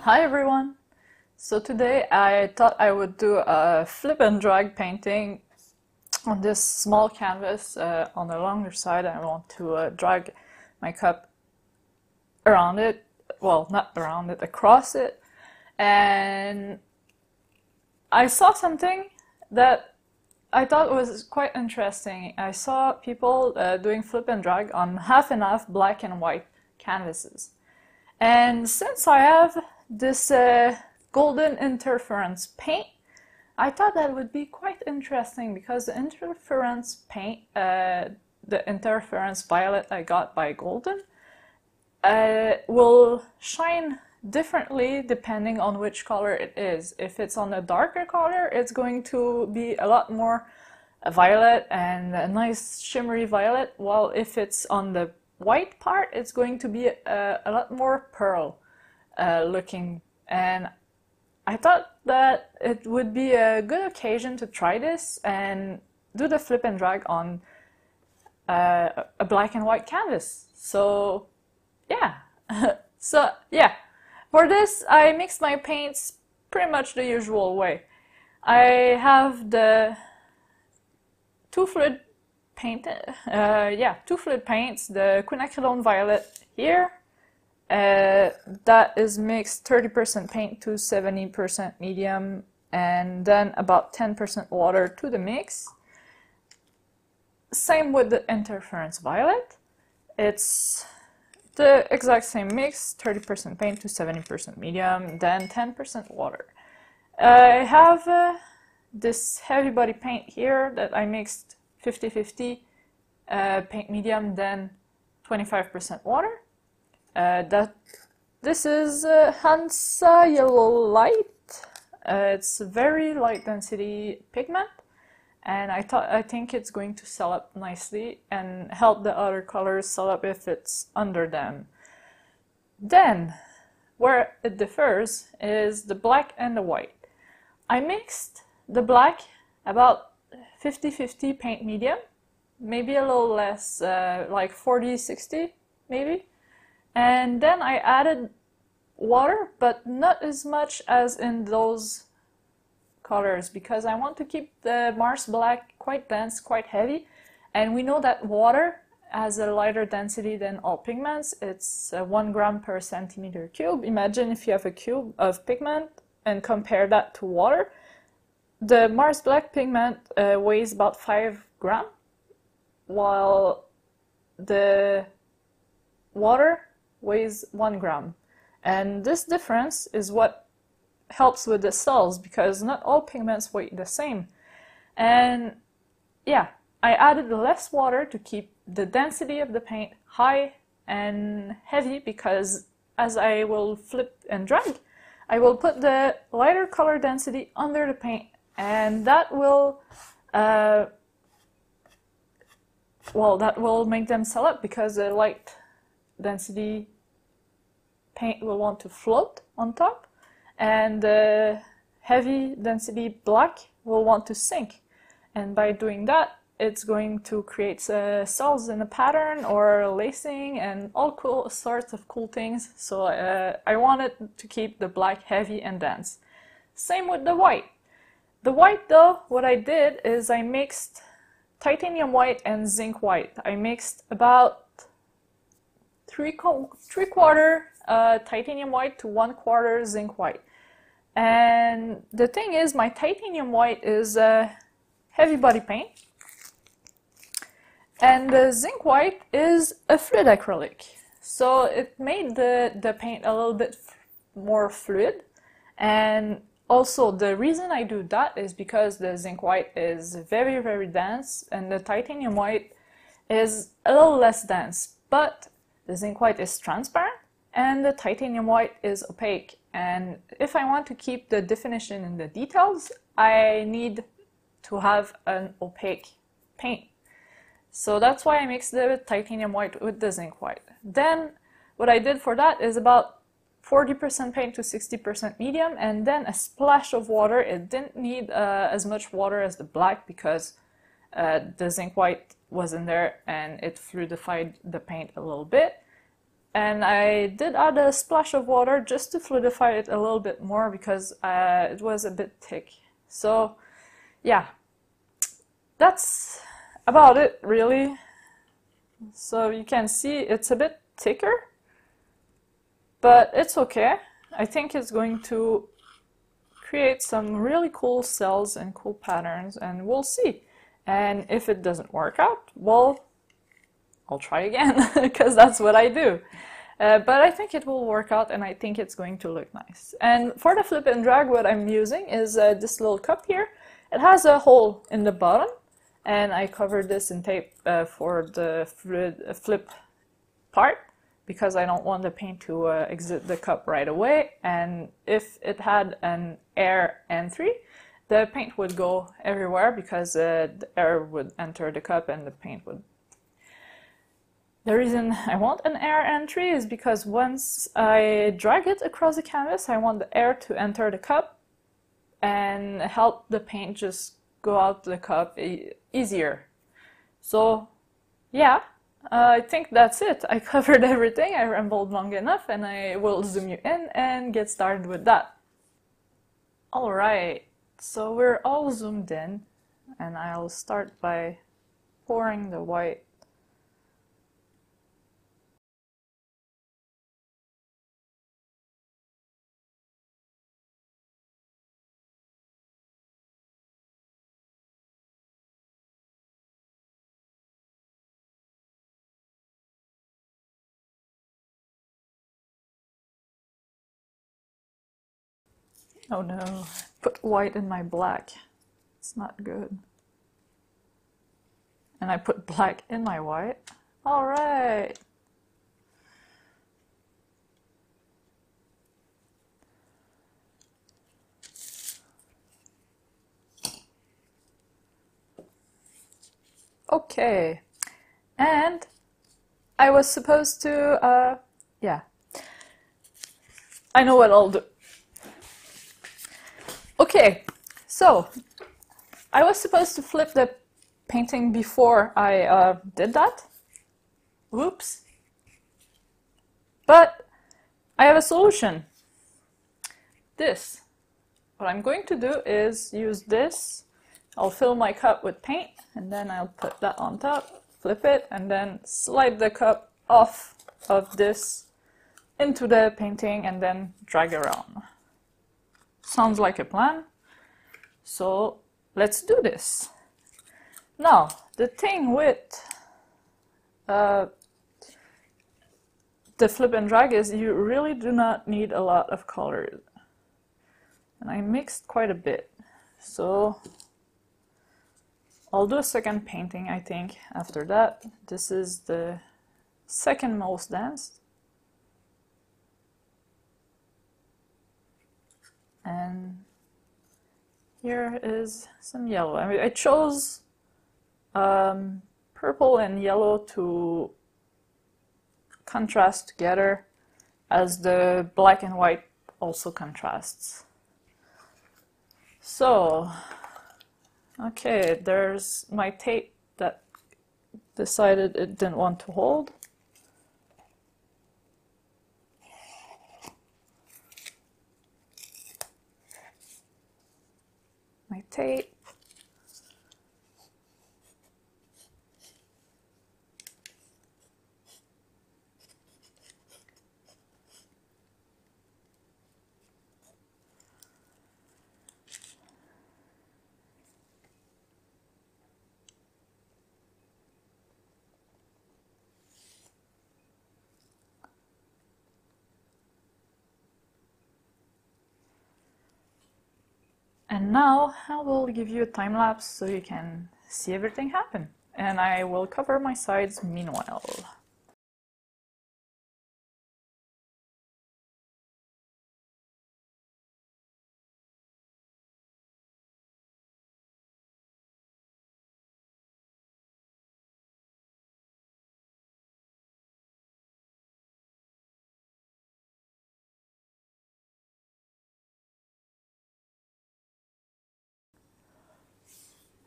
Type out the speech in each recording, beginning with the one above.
Hi everyone! So today I thought I would do a flip and drag painting on this small canvas on the longer side. I want to drag my cup around it, well, not around it, across it. And I saw something that I thought was quite interesting. I saw people doing flip and drag on half and half black and white canvases. And since I have this golden interference paint, I thought that would be quite interesting because the interference paint, the interference violet I got by golden, will shine differently depending on which color it is. If it's on a darker color, it's going to be a lot more violet and a nice shimmery violet, while if it's on the white part, it's going to be a lot more pearl looking. And I thought that it would be a good occasion to try this and do the flip and drag on a black and white canvas. So yeah, for this I mix my paints pretty much the usual way. I have the two fluid paints, the Quinacridone violet here. That is mixed 30% paint to 70% medium, and then about 10% water to the mix. Same with the interference violet. It's the exact same mix, 30% paint to 70% medium, then 10% water. I have this heavy body paint here that I mixed 50-50 paint medium, then 25% water. This is Hansa Yellow Light. It's a very light density pigment, and I think it's going to sell up nicely and help the other colors sell up if it's under them. Then, where it differs is the black and the white. I mixed the black about 50-50 paint medium, maybe a little less, like 40-60 maybe. And then I added water, but not as much as in those colors, because I want to keep the Mars Black quite dense, quite heavy. And we know that water has a lighter density than all pigments. It's 1 gram per centimeter cube. Imagine if you have a cube of pigment and compare that to water. The Mars Black pigment weighs about 5 grams, while the water weighs 1 gram. And this difference is what helps with the cells, because not all pigments weigh the same. And yeah, I added less water to keep the density of the paint high and heavy, because as I will flip and drag, I will put the lighter color density under the paint, and that will make them sell up, because the light density paint will want to float on top, and the heavy density black will want to sink. And by doing that, it's going to create cells in a pattern or lacing and all sorts of cool things. So I wanted to keep the black heavy and dense. Same with the white. The white though, what I did is I mixed titanium white and zinc white. I mixed about 3/4 titanium white to 1/4 zinc white. And the thing is, my titanium white is a heavy body paint, and the zinc white is a fluid acrylic. So it made the paint a little bit more fluid. And also the reason I do that is because the zinc white is very, very dense, and the titanium white is a little less dense. But the zinc white is transparent and the titanium white is opaque. And if I want to keep the definition in the details, I need to have an opaque paint. So that's why I mixed the titanium white with the zinc white. Then what I did for that is about 40% paint to 60% medium, and then a splash of water. It didn't need as much water as the black because the zinc white was in there and it fluidified the paint a little bit. And I did add a splash of water just to fluidify it a little bit more because it was a bit thick. So yeah, that's about it really. So you can see it's a bit thicker, but it's okay. I think it's going to create some really cool cells and cool patterns, and we'll see. And if it doesn't work out, well, I'll try again, because that's what I do. But I think it will work out, and I think it's going to look nice. And for the flip and drag, what I'm using is this little cup here. It has a hole in the bottom, and I covered this in tape for the flip part, because I don't want the paint to exit the cup right away. And if it had an air entry, the paint would go everywhere because the air would enter the cup and the paint would. The reason I want an air entry is because once I drag it across the canvas, I want the air to enter the cup and help the paint just go out the cup easier. So yeah, I think that's it. I covered everything. I rambled long enough, and I will zoom you in and get started with that. Alright, so we're all zoomed in, and I'll start by pouring the white. Oh no, put white in my black. It's not good. And I put black in my white. Alright. Okay. And I was supposed to, yeah. I know what I'll do. Okay, so I was supposed to flip the painting before I did that. Whoops. But I have a solution. This. What I'm going to do is use this. I'll fill my cup with paint, and then I'll put that on top, flip it, and then slide the cup off of this into the painting and then drag around. Sounds like a plan. So let's do this. Now, the thing with the flip and drag is you really do not need a lot of color. And I mixed quite a bit. So I'll do a second painting, I think, after that. This is the second most dense. And here is some yellow. I mean, I chose purple and yellow to contrast together, as the black and white also contrasts. So, okay, there's my tape that decided it didn't want to hold. My tape. And now I will give you a time lapse so you can see everything happen. And I will cover my sides meanwhile.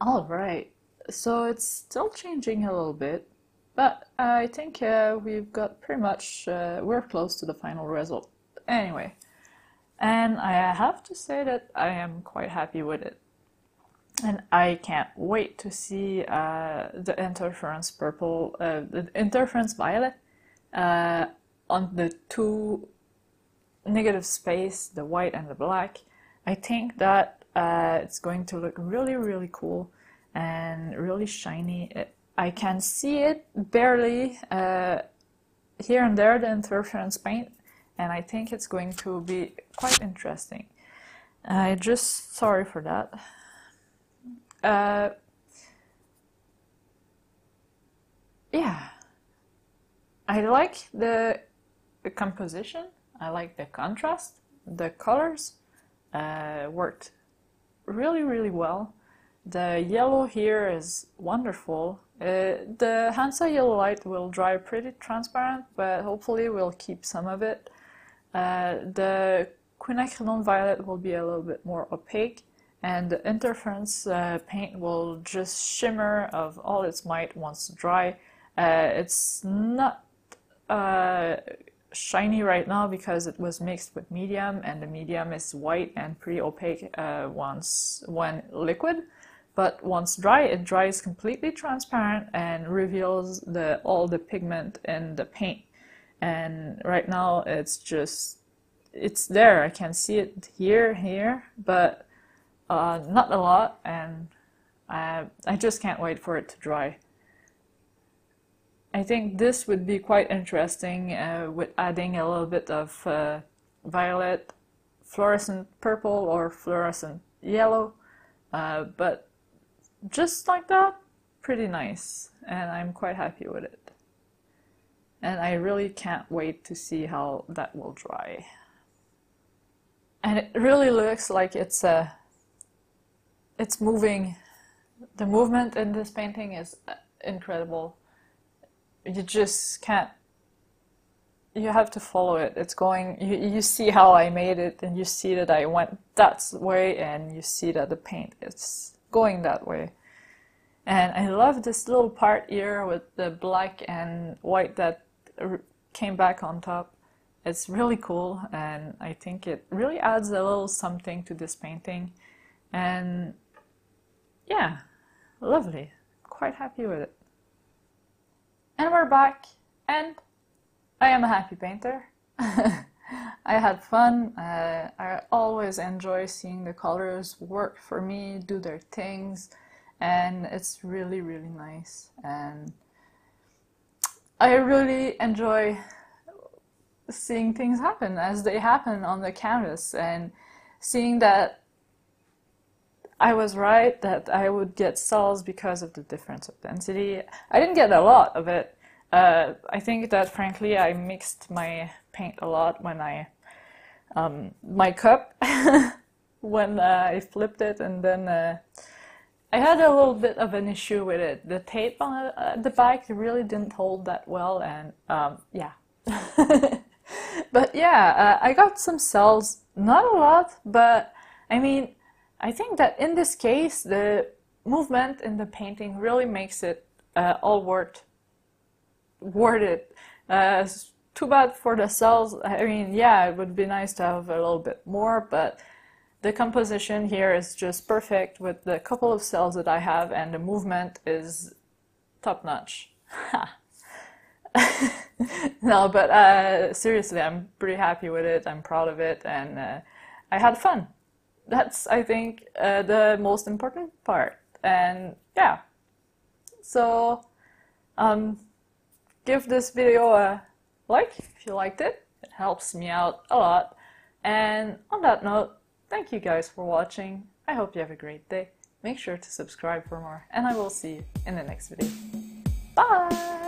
Alright, so it's still changing a little bit, but I think we've got pretty much, we're close to the final result. Anyway, and I have to say that I am quite happy with it. And I can't wait to see the interference purple, the interference violet on the two negative space, the white and the black. I think that it's going to look really, really cool and really shiny. I can see it barely here and there, the interference paint, and I think it's going to be quite interesting. I just sorry for that. Yeah, I like the composition, I like the contrast, the colors worked really, really well. The yellow here is wonderful. The Hansa yellow light will dry pretty transparent, but hopefully we'll keep some of it. The Quinacridone violet will be a little bit more opaque, and the interference paint will just shimmer of all its might once dry. It's not shiny right now because it was mixed with medium, and the medium is white and pretty opaque when liquid. But once dry, it dries completely transparent and reveals all the pigment in the paint. And right now it's there. I can see it here, but not a lot, and I just can't wait for it to dry. I think this would be quite interesting with adding a little bit of violet, fluorescent purple, or fluorescent yellow, but just like that, pretty nice, and I'm quite happy with it. And I really can't wait to see how that will dry. And it really looks like it's moving. The movement in this painting is incredible. You just can't, you have to follow it. It's going, you see how I made it, and you see that I went that way, and you see that the paint is going that way. And I love this little part here with the black and white that came back on top. It's really cool, and I think it really adds a little something to this painting. And yeah, lovely. Quite happy with it. And we're back, and I am a happy painter. I had fun. I always enjoy seeing the colors work for me, do their things, and it's really, really nice. And I really enjoy seeing things happen as they happen on the canvas, and seeing that I was right, that I would get cells because of the difference of density. I didn't get a lot of it. I think that frankly I mixed my paint a lot when my cup, when I flipped it, and then I had a little bit of an issue with it. The tape on the back really didn't hold that well, and yeah. But yeah, I got some cells, not a lot, but I mean, I think that in this case, the movement in the painting really makes it all worth it. Too bad for the cells. I mean, yeah, it would be nice to have a little bit more, but the composition here is just perfect with the couple of cells that I have, and the movement is top notch. No, but seriously, I'm pretty happy with it. I'm proud of it, and I had fun. That's, I think, the most important part. And yeah, so give this video a like if you liked it. It helps me out a lot. And on that note, thank you guys for watching. I hope you have a great day. Make sure to subscribe for more, and I will see you in the next video. Bye!